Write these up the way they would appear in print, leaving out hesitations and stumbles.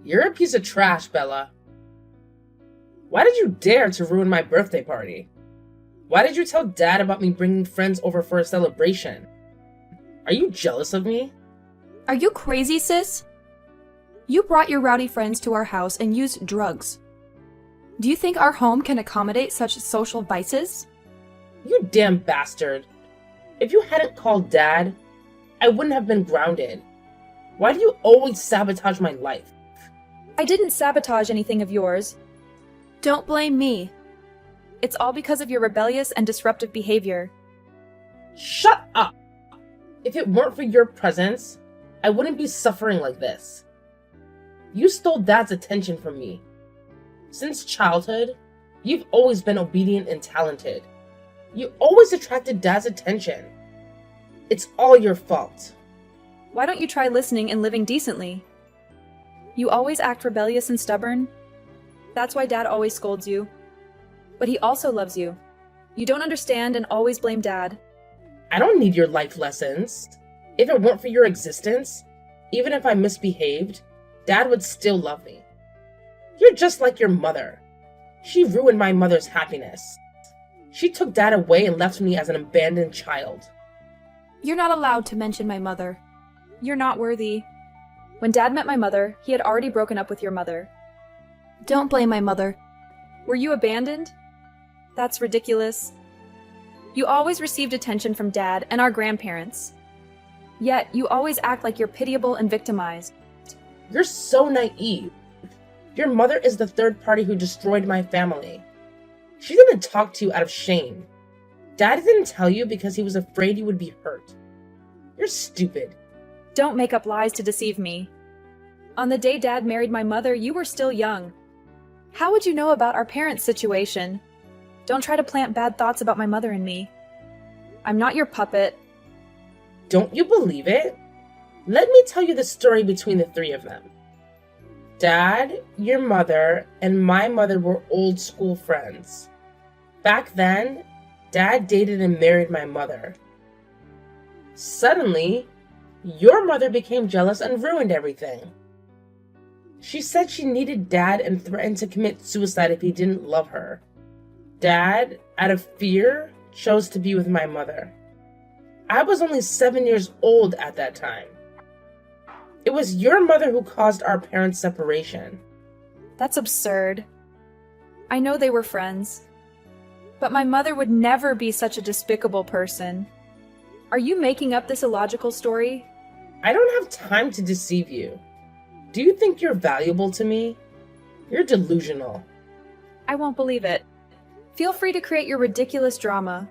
You're a piece of trash, Bella. Why did you dare to ruin my birthday party? Why did you tell Dad about me bringing friends over for a celebration? Are you jealous of me? Are you crazy, sis? You brought your rowdy friends to our house and used drugs. Do you think our home can accommodate such social vices? You damn bastard. If you hadn't called Dad, I wouldn't have been grounded. Why do you always sabotage my life? I didn't sabotage anything of yours. Don't blame me. It's all because of your rebellious and disruptive behavior. Shut up! If it weren't for your presence, I wouldn't be suffering like this. You stole Dad's attention from me. Since childhood, you've always been obedient and talented. You always attracted Dad's attention. It's all your fault. Why don't you try listening and living decently? You always act rebellious and stubborn. That's why Dad always scolds you. But he also loves you. You don't understand and always blame Dad. I don't need your life lessons. If it weren't for your existence, even if I misbehaved, Dad would still love me. You're just like your mother. She ruined my mother's happiness. She took Dad away and left me as an abandoned child. You're not allowed to mention my mother. You're not worthy. When Dad met my mother, he had already broken up with your mother. Don't blame my mother. Were you abandoned? That's ridiculous. You always received attention from Dad and our grandparents. Yet, you always act like you're pitiable and victimized. You're so naive. Your mother is the third party who destroyed my family. She didn't talk to you out of shame. Dad didn't tell you because he was afraid you would be hurt. You're stupid. Don't make up lies to deceive me. On the day Dad married my mother, you were still young. How would you know about our parents' situation? Don't try to plant bad thoughts about my mother and me. I'm not your puppet. Don't you believe it? Let me tell you the story between the three of them. Dad, your mother, and my mother were old school friends. Back then, Dad dated and married my mother. Suddenly, your mother became jealous and ruined everything. She said she needed Dad and threatened to commit suicide if he didn't love her. Dad, out of fear, chose to be with my mother. I was only 7 years old at that time. It was your mother who caused our parents' separation. That's absurd. I know they were friends. But my mother would never be such a despicable person. Are you making up this illogical story? I don't have time to deceive you. Do you think you're valuable to me? You're delusional. I won't believe it. Feel free to create your ridiculous drama.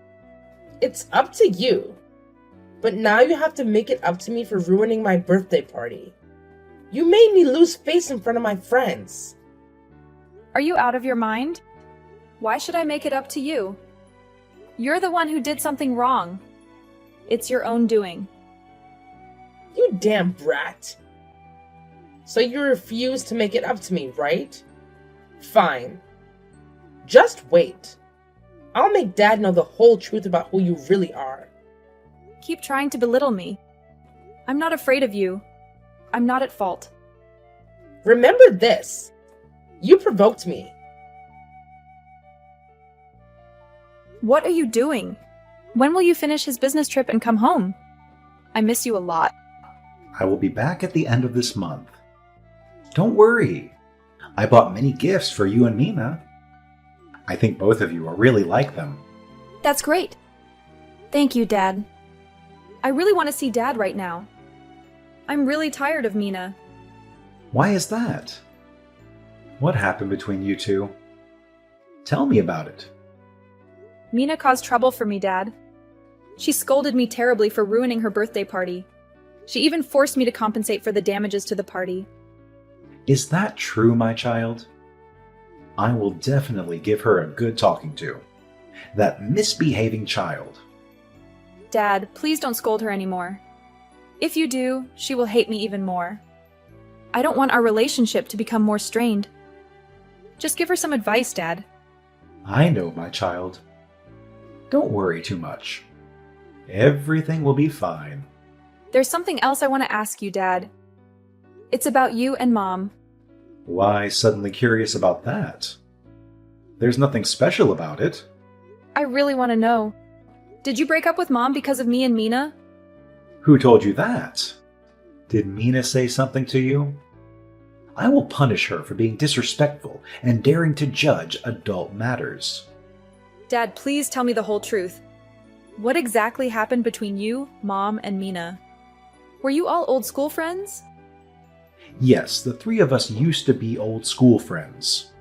It's up to you. But now you have to make it up to me for ruining my birthday party. You made me lose face in front of my friends. Are you out of your mind? Why should I make it up to you? You're the one who did something wrong. It's your own doing. You damn brat. So you refuse to make it up to me, right? Fine. Just wait. I'll make Dad know the whole truth about who you really are. Keep trying to belittle me. I'm not afraid of you. I'm not at fault. Remember this. You provoked me. What are you doing? When will you finish his business trip and come home? I miss you a lot. I will be back at the end of this month. Don't worry. I bought many gifts for you and Mina. I think both of you will really like them. That's great. Thank you, Dad. I really want to see Dad right now. I'm really tired of Mina. Why is that? What happened between you two? Tell me about it. Mina caused trouble for me, Dad. She scolded me terribly for ruining her birthday party. She even forced me to compensate for the damages to the party. Is that true, my child? I will definitely give her a good talking to. That misbehaving child. Dad, please don't scold her anymore. If you do, she will hate me even more. I don't want our relationship to become more strained. Just give her some advice, Dad. I know, my child. Don't worry too much. Everything will be fine. There's something else I want to ask you, Dad. It's about you and Mom. Why suddenly curious about that? There's nothing special about it. I really want to know. Did you break up with Mom because of me and Mina? Who told you that? Did Mina say something to you? I will punish her for being disrespectful and daring to judge adult matters. Dad, please tell me the whole truth. What exactly happened between you, Mom, and Mina? Were you all old school friends? Yes, the three of us used to be old school friends.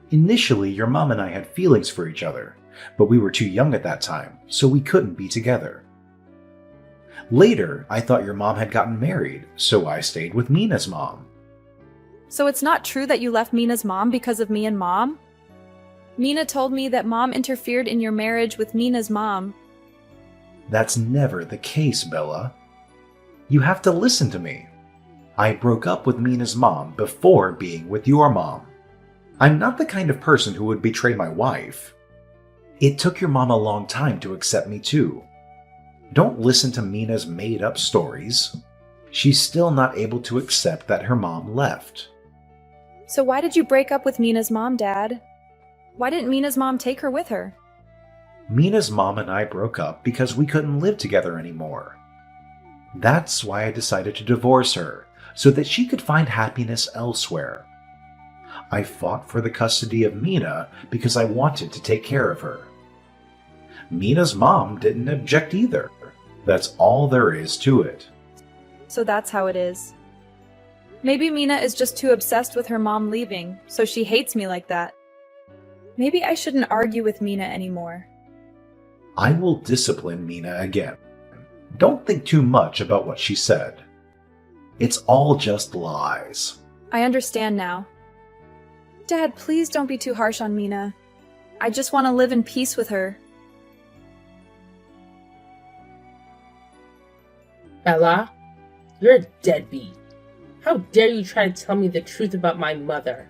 Initially, your mom and I had feelings for each other, but we were too young at that time, so we couldn't be together. Later, I thought your mom had gotten married, so I stayed with Mina's mom. So it's not true that you left Mina's mom because of me and Mom? Mina told me that Mom interfered in your marriage with Mina's mom. That's never the case, Bella. You have to listen to me. I broke up with Mina's mom before being with your mom. I'm not the kind of person who would betray my wife. It took your mom a long time to accept me too. Don't listen to Mina's made-up stories. She's still not able to accept that her mom left. So why did you break up with Mina's mom, Dad? Why didn't Mina's mom take her with her? Mina's mom and I broke up because we couldn't live together anymore. That's why I decided to divorce her, so that she could find happiness elsewhere. I fought for the custody of Mina because I wanted to take care of her. Mina's mom didn't object either. That's all there is to it. So that's how it is. Maybe Mina is just too obsessed with her mom leaving, so she hates me like that. Maybe I shouldn't argue with Mina anymore. I will discipline Mina again. Don't think too much about what she said. It's all just lies. I understand now. Dad, please don't be too harsh on Mina. I just want to live in peace with her. Bella, you're a deadbeat. How dare you try to tell me the truth about my mother?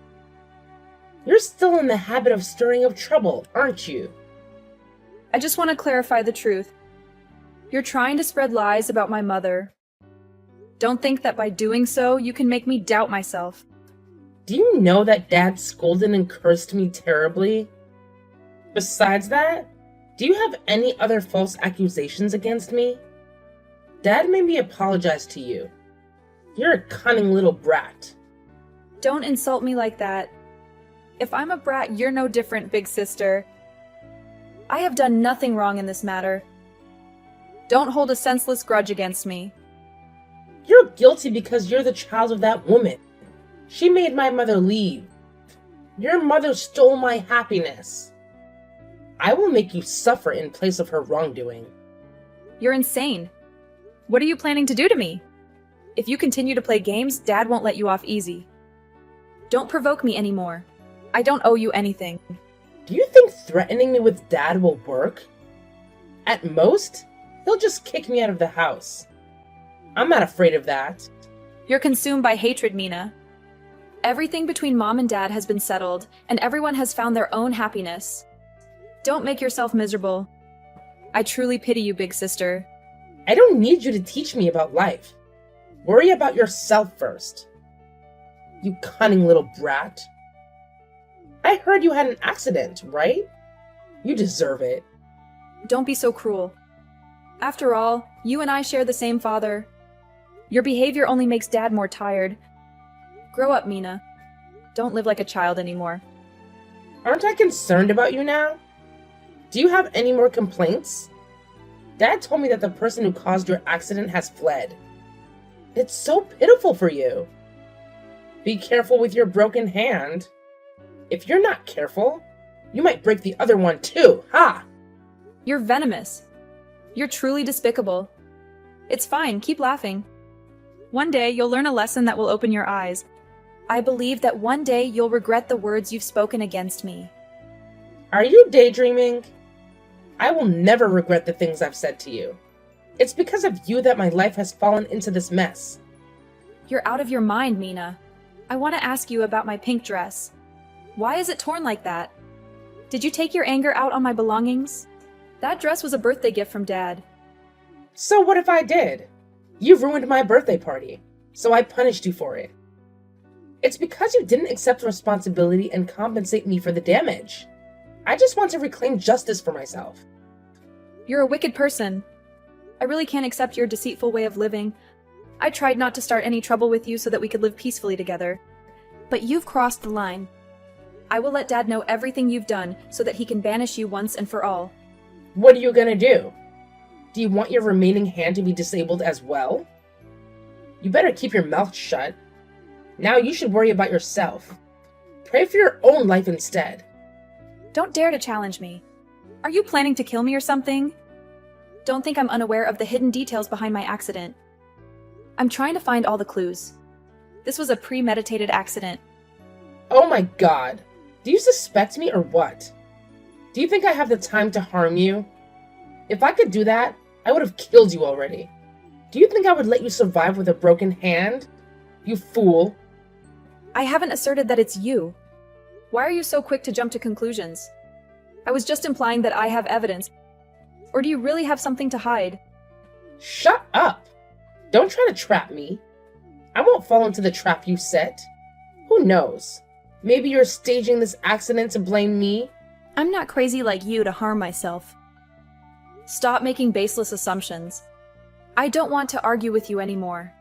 You're still in the habit of stirring up trouble, aren't you? I just want to clarify the truth. You're trying to spread lies about my mother. Don't think that by doing so, you can make me doubt myself. Do you know that Dad scolded and cursed me terribly? Besides that, do you have any other false accusations against me? Dad made me apologize to you. You're a cunning little brat. Don't insult me like that. If I'm a brat, you're no different, big sister. I have done nothing wrong in this matter. Don't hold a senseless grudge against me. You're guilty because you're the child of that woman. She made my mother leave. Your mother stole my happiness. I will make you suffer in place of her wrongdoing. You're insane. What are you planning to do to me? If you continue to play games, Dad won't let you off easy. Don't provoke me anymore. I don't owe you anything. Do you think threatening me with Dad will work? At most, he'll just kick me out of the house. I'm not afraid of that. You're consumed by hatred, Mina. Everything between Mom and Dad has been settled, and everyone has found their own happiness. Don't make yourself miserable. I truly pity you, big sister. I don't need you to teach me about life. Worry about yourself first. You cunning little brat. I heard you had an accident, right? You deserve it. Don't be so cruel. After all, you and I share the same father. Your behavior only makes Dad more tired. Grow up, Mina. Don't live like a child anymore. Aren't I concerned about you now? Do you have any more complaints? Dad told me that the person who caused your accident has fled. It's so pitiful for you. Be careful with your broken hand. If you're not careful, you might break the other one too, ha! You're venomous. You're truly despicable. It's fine, keep laughing. One day you'll learn a lesson that will open your eyes. I believe that one day you'll regret the words you've spoken against me. Are you daydreaming? I will never regret the things I've said to you. It's because of you that my life has fallen into this mess. You're out of your mind, Mina. I want to ask you about my pink dress. Why is it torn like that? Did you take your anger out on my belongings? That dress was a birthday gift from Dad. So what if I did? You ruined my birthday party, so I punished you for it. It's because you didn't accept responsibility and compensate me for the damage. I just want to reclaim justice for myself. You're a wicked person. I really can't accept your deceitful way of living. I tried not to start any trouble with you so that we could live peacefully together. But you've crossed the line. I will let Dad know everything you've done so that he can banish you once and for all. What are you gonna do? Do you want your remaining hand to be disabled as well? You better keep your mouth shut. Now you should worry about yourself. Pray for your own life instead. Don't dare to challenge me. Are you planning to kill me or something? Don't think I'm unaware of the hidden details behind my accident. I'm trying to find all the clues. This was a premeditated accident. Oh my god. Do you suspect me or what? Do you think I have the time to harm you? If I could do that, I would have killed you already. Do you think I would let you survive with a broken hand? You fool. I haven't asserted that it's you. Why are you so quick to jump to conclusions? I was just implying that I have evidence. Or do you really have something to hide? Shut up! Don't try to trap me. I won't fall into the trap you set. Who knows? Maybe you're staging this accident to blame me? I'm not crazy like you to harm myself. Stop making baseless assumptions. I don't want to argue with you anymore.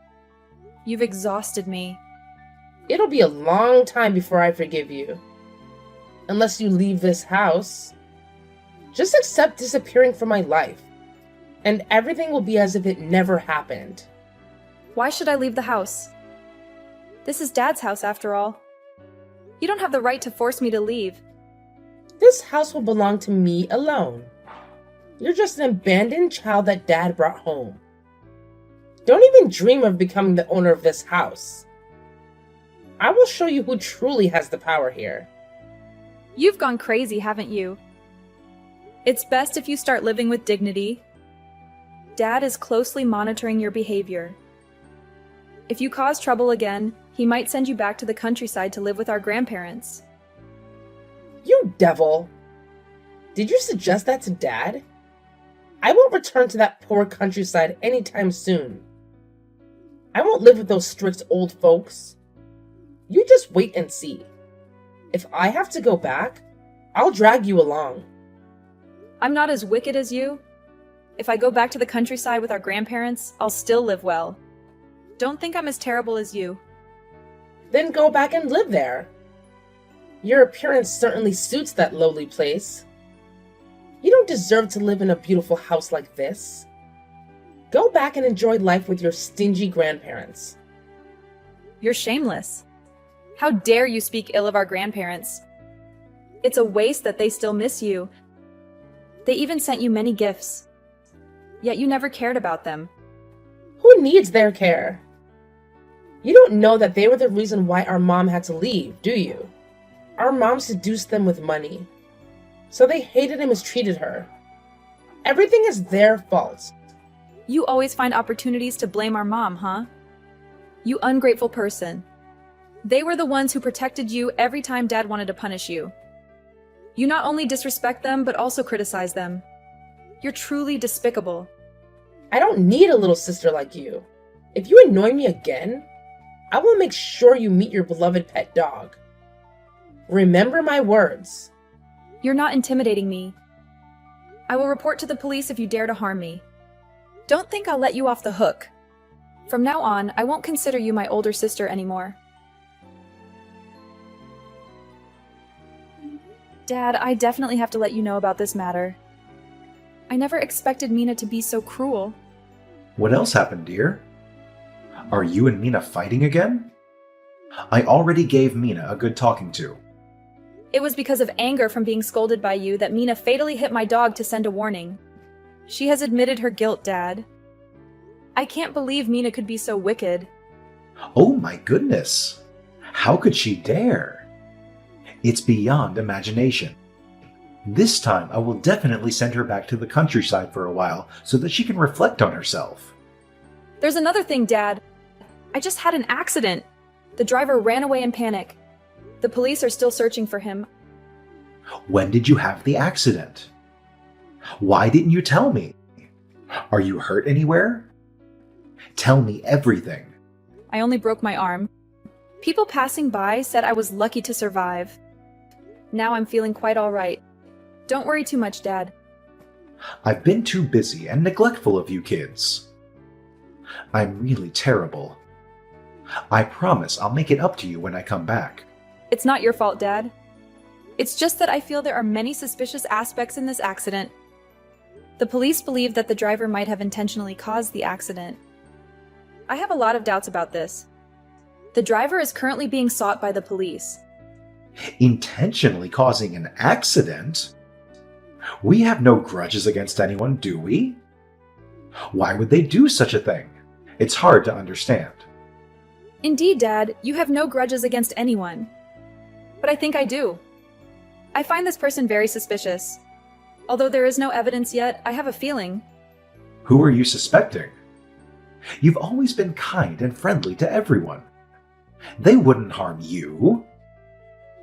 You've exhausted me. It'll be a long time before I forgive you. Unless you leave this house. Just accept disappearing from my life, and everything will be as if it never happened. Why should I leave the house? This is Dad's house, after all. You don't have the right to force me to leave. This house will belong to me alone. You're just an abandoned child that Dad brought home. Don't even dream of becoming the owner of this house. I will show you who truly has the power here. You've gone crazy, haven't you? It's best if you start living with dignity. Dad is closely monitoring your behavior. If you cause trouble again, he might send you back to the countryside to live with our grandparents. You devil! Did you suggest that to Dad? I won't return to that poor countryside anytime soon. I won't live with those strict old folks. You just wait and see. If I have to go back, I'll drag you along. I'm not as wicked as you. If I go back to the countryside with our grandparents, I'll still live well. Don't think I'm as terrible as you. Then go back and live there. Your appearance certainly suits that lowly place. You don't deserve to live in a beautiful house like this. Go back and enjoy life with your stingy grandparents. You're shameless. How dare you speak ill of our grandparents? It's a waste that they still miss you. They even sent you many gifts. Yet you never cared about them. Who needs their care? You don't know that they were the reason why our mom had to leave, do you? Our mom seduced them with money. So they hated and mistreated her. Everything is their fault. You always find opportunities to blame our mom, huh? You ungrateful person. They were the ones who protected you every time Dad wanted to punish you. You not only disrespect them, but also criticize them. You're truly despicable. I don't need a little sister like you. If you annoy me again, I will make sure you meet your beloved pet dog. Remember my words. You're not intimidating me. I will report to the police if you dare to harm me. Don't think I'll let you off the hook. From now on, I won't consider you my older sister anymore. Dad, I definitely have to let you know about this matter. I never expected Mina to be so cruel. What else happened, dear? Are you and Mina fighting again? I already gave Mina a good talking to. It was because of anger from being scolded by you that Mina fatally hit my dog to send a warning. She has admitted her guilt, Dad. I can't believe Mina could be so wicked. Oh my goodness! How could she dare? It's beyond imagination. This time I will definitely send her back to the countryside for a while so that she can reflect on herself. There's another thing, Dad. I just had an accident. The driver ran away in panic. The police are still searching for him. When did you have the accident? Why didn't you tell me? Are you hurt anywhere? Tell me everything. I only broke my arm. People passing by said I was lucky to survive. Now I'm feeling quite all right. Don't worry too much, Dad. I've been too busy and neglectful of you kids. I'm really terrible. I promise I'll make it up to you when I come back. It's not your fault, Dad. It's just that I feel there are many suspicious aspects in this accident. The police believe that the driver might have intentionally caused the accident. I have a lot of doubts about this. The driver is currently being sought by the police. Intentionally causing an accident? We have no grudges against anyone, do we? Why would they do such a thing? It's hard to understand. Indeed, Dad, you have no grudges against anyone. But I think I do. I find this person very suspicious. Although there is no evidence yet, I have a feeling. Who are you suspecting? You've always been kind and friendly to everyone. They wouldn't harm you.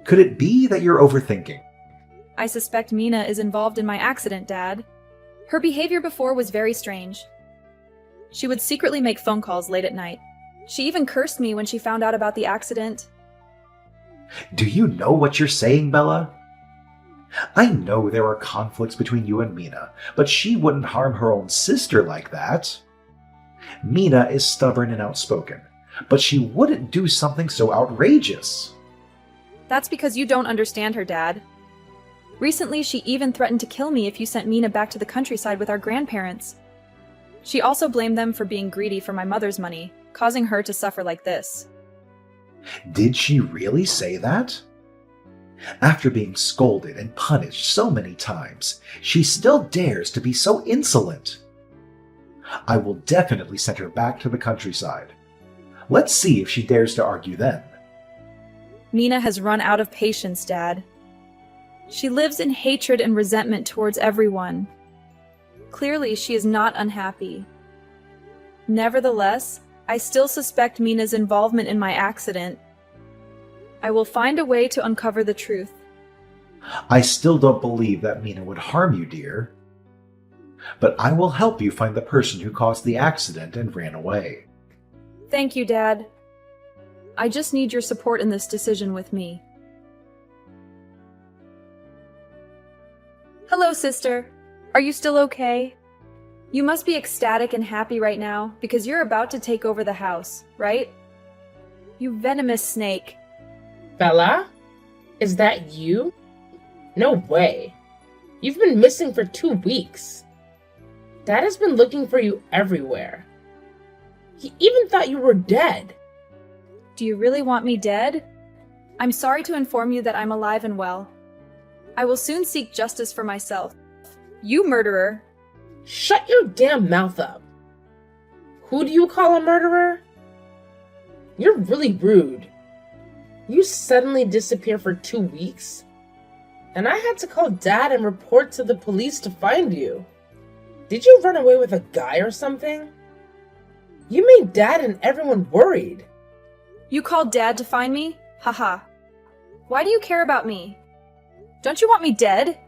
Could it be that you're overthinking? I suspect Mina is involved in my accident, Dad. Her behavior before was very strange. She would secretly make phone calls late at night. She even cursed me when she found out about the accident. Do you know what you're saying, Bella? I know there are conflicts between you and Mina, but she wouldn't harm her own sister like that. Mina is stubborn and outspoken, but she wouldn't do something so outrageous. That's because you don't understand her, Dad. Recently, she even threatened to kill me if you sent Mina back to the countryside with our grandparents. She also blamed them for being greedy for my mother's money, causing her to suffer like this. Did she really say that? After being scolded and punished so many times, she still dares to be so insolent. I will definitely send her back to the countryside. Let's see if she dares to argue then. Mina has run out of patience, Dad. She lives in hatred and resentment towards everyone. Clearly, she is not unhappy. Nevertheless, I still suspect Mina's involvement in my accident. I will find a way to uncover the truth. I still don't believe that Mina would harm you, dear. But I will help you find the person who caused the accident and ran away. Thank you, Dad. I just need your support in this decision with me. Hello, sister. Are you still okay? You must be ecstatic and happy right now because you're about to take over the house, right? You venomous snake. Bella? Is that you? No way. You've been missing for 2 weeks. Dad has been looking for you everywhere. He even thought you were dead. Do you really want me dead? I'm sorry to inform you that I'm alive and well. I will soon seek justice for myself. You murderer! Shut your damn mouth up. Who do you call a murderer? You're really rude. You suddenly disappear for 2 weeks, and I had to call Dad and report to the police to find you. Did you run away with a guy or something? You made Dad and everyone worried. You called Dad to find me? Haha. Why do you care about me? Don't you want me dead?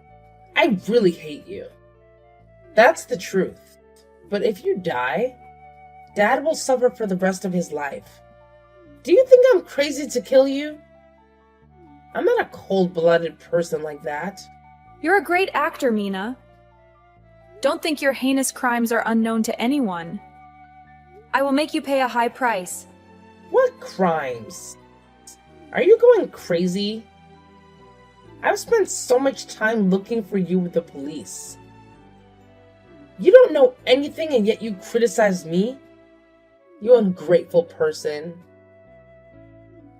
I really hate you. That's the truth. But if you die, Dad will suffer for the rest of his life. Do you think I'm crazy to kill you? I'm not a cold-blooded person like that. You're a great actor, Mina. Don't think your heinous crimes are unknown to anyone. I will make you pay a high price. What crimes? Are you going crazy? I've spent so much time looking for you with the police. You don't know anything and yet you criticize me? You ungrateful person.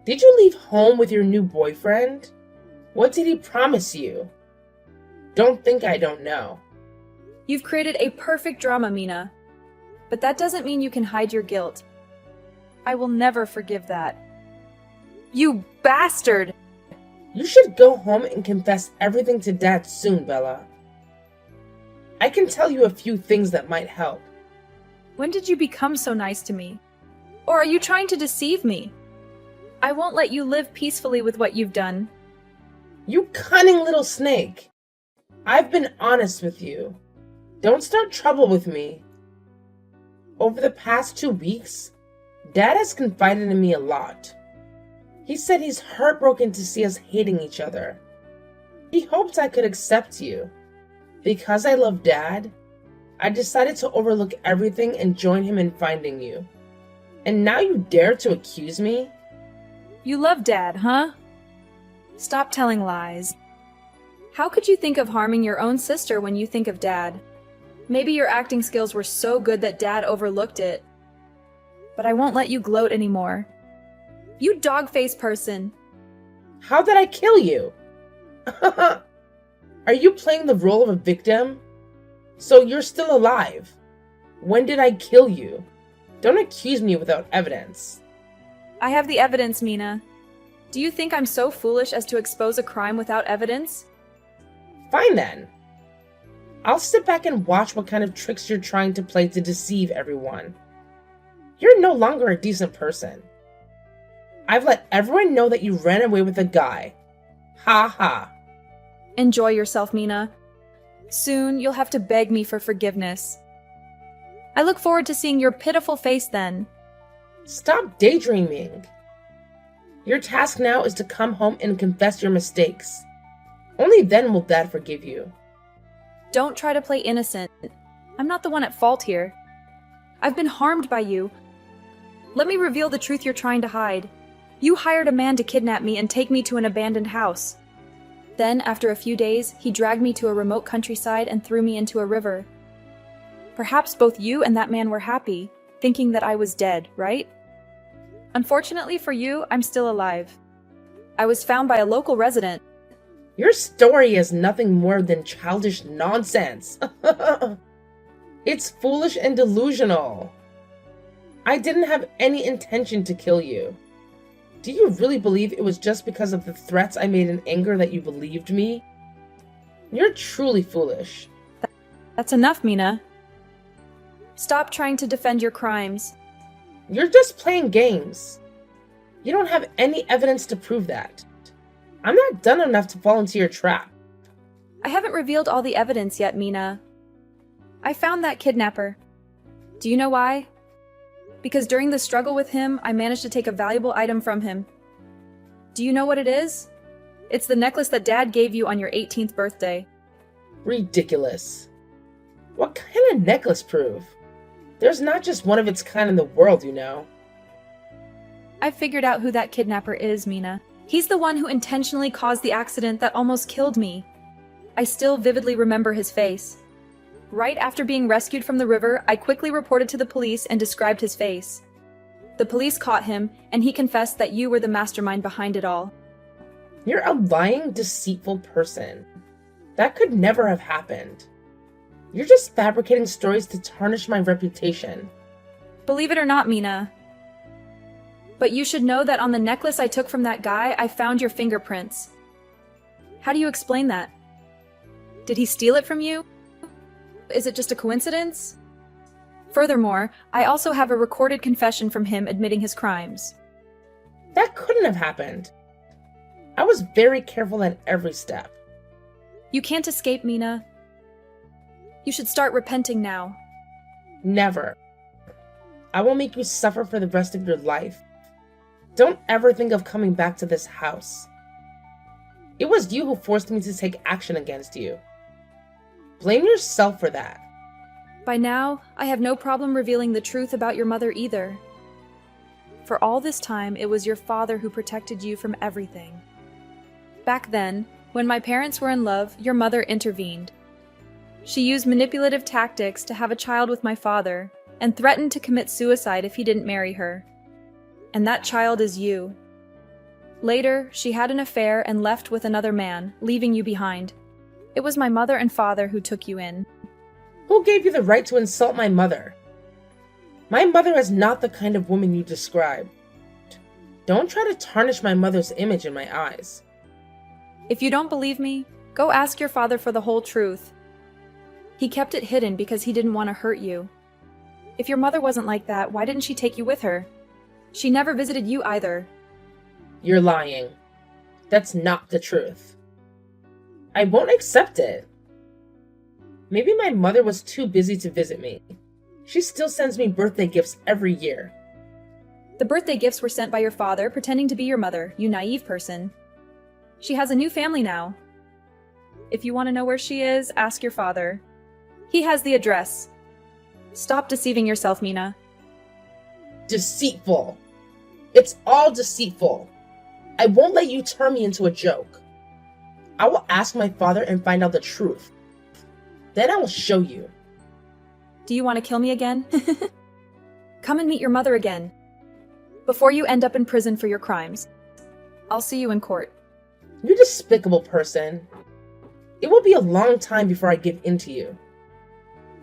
Did you leave home with your new boyfriend? What did he promise you? Don't think I don't know. You've created a perfect drama, Mina. But that doesn't mean you can hide your guilt. I will never forgive that. You bastard! You should go home and confess everything to Dad soon, Bella. I can tell you a few things that might help. When did you become so nice to me? Or are you trying to deceive me? I won't let you live peacefully with what you've done. You cunning little snake. I've been honest with you. Don't start trouble with me. Over the past 2 weeks, Dad has confided in me a lot. He said he's heartbroken to see us hating each other. He hoped I could accept you. Because I love Dad, I decided to overlook everything and join him in finding you. And now you dare to accuse me? You love Dad, huh? Stop telling lies. How could you think of harming your own sister when you think of Dad? Maybe your acting skills were so good that Dad overlooked it. But I won't let you gloat anymore. You dog-faced person! How did I kill you? Are you playing the role of a victim? So you're still alive. When did I kill you? Don't accuse me without evidence. I have the evidence, Mina. Do you think I'm so foolish as to expose a crime without evidence? Fine then. I'll sit back and watch what kind of tricks you're trying to play to deceive everyone. You're no longer a decent person. I've let everyone know that you ran away with a guy. Ha ha. Enjoy yourself, Mina. Soon you'll have to beg me for forgiveness. I look forward to seeing your pitiful face then. Stop daydreaming. Your task now is to come home and confess your mistakes. Only then will Dad forgive you. Don't try to play innocent. I'm not the one at fault here. I've been harmed by you. Let me reveal the truth you're trying to hide. You hired a man to kidnap me and take me to an abandoned house. Then, after a few days, he dragged me to a remote countryside and threw me into a river. Perhaps both you and that man were happy, thinking that I was dead, right? Unfortunately for you, I'm still alive. I was found by a local resident. Your story is nothing more than childish nonsense. It's foolish and delusional. I didn't have any intention to kill you. Do you really believe it was just because of the threats I made in anger that you believed me? You're truly foolish. That's enough, Mina. Stop trying to defend your crimes. You're just playing games. You don't have any evidence to prove that. I'm not dumb enough to fall into your trap. I haven't revealed all the evidence yet, Mina. I found that kidnapper. Do you know why? Because during the struggle with him, I managed to take a valuable item from him. Do you know what it is? It's the necklace that Dad gave you on your 18th birthday. Ridiculous. What kind of necklace proof? There's not just one of its kind in the world, you know. I figured out who that kidnapper is, Mina. He's the one who intentionally caused the accident that almost killed me. I still vividly remember his face. Right after being rescued from the river, I quickly reported to the police and described his face. The police caught him, and he confessed that you were the mastermind behind it all. You're a lying, deceitful person. That could never have happened. You're just fabricating stories to tarnish my reputation. Believe it or not, Mina. But you should know that on the necklace I took from that guy, I found your fingerprints. How do you explain that? Did he steal it from you? Is it just a coincidence? Furthermore, I also have a recorded confession from him admitting his crimes. That couldn't have happened. I was very careful at every step. You can't escape, Mina. You should start repenting now. Never. I will make you suffer for the rest of your life. Don't ever think of coming back to this house. It was you who forced me to take action against you. Blame yourself for that. By now, I have no problem revealing the truth about your mother either. For all this time, it was your father who protected you from everything. Back then, when my parents were in love, your mother intervened. She used manipulative tactics to have a child with my father, and threatened to commit suicide if he didn't marry her. And that child is you. Later, she had an affair and left with another man, leaving you behind. It was my mother and father who took you in. Who gave you the right to insult my mother? My mother is not the kind of woman you describe. Don't try to tarnish my mother's image in my eyes. If you don't believe me, go ask your father for the whole truth. He kept it hidden because he didn't want to hurt you. If your mother wasn't like that, why didn't she take you with her? She never visited you either. You're lying. That's not the truth. I won't accept it. Maybe my mother was too busy to visit me. She still sends me birthday gifts every year. The birthday gifts were sent by your father pretending to be your mother, you naive person. She has a new family now. If you want to know where she is, ask your father. He has the address. Stop deceiving yourself, Mina. Deceitful. It's all deceitful. I won't let you turn me into a joke. I will ask my father and find out the truth. Then I will show you. Do you want to kill me again? Come and meet your mother again. Before you end up in prison for your crimes. I'll see you in court. You despicable person. It will be a long time before I give in to you.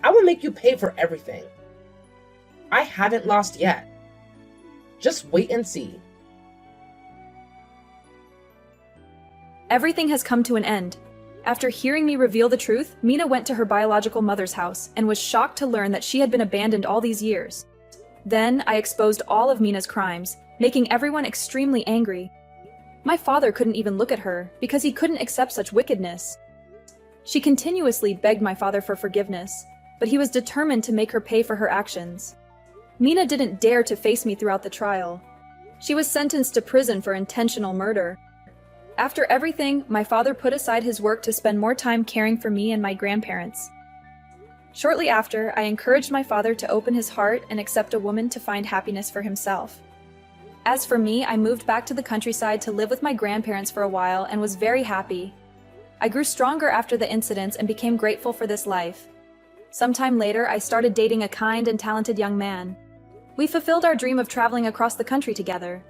I will make you pay for everything. I haven't lost yet. Just wait and see. Everything has come to an end. After hearing me reveal the truth, Mina went to her biological mother's house and was shocked to learn that she had been abandoned all these years. Then I exposed all of Mina's crimes, making everyone extremely angry. My father couldn't even look at her because he couldn't accept such wickedness. She continuously begged my father for forgiveness, but he was determined to make her pay for her actions. Mina didn't dare to face me throughout the trial. She was sentenced to prison for intentional murder. After everything, my father put aside his work to spend more time caring for me and my grandparents. Shortly after, I encouraged my father to open his heart and accept a woman to find happiness for himself. As for me, I moved back to the countryside to live with my grandparents for a while and was very happy. I grew stronger after the incidents and became grateful for this life. Sometime later, I started dating a kind and talented young man. We fulfilled our dream of traveling across the country together.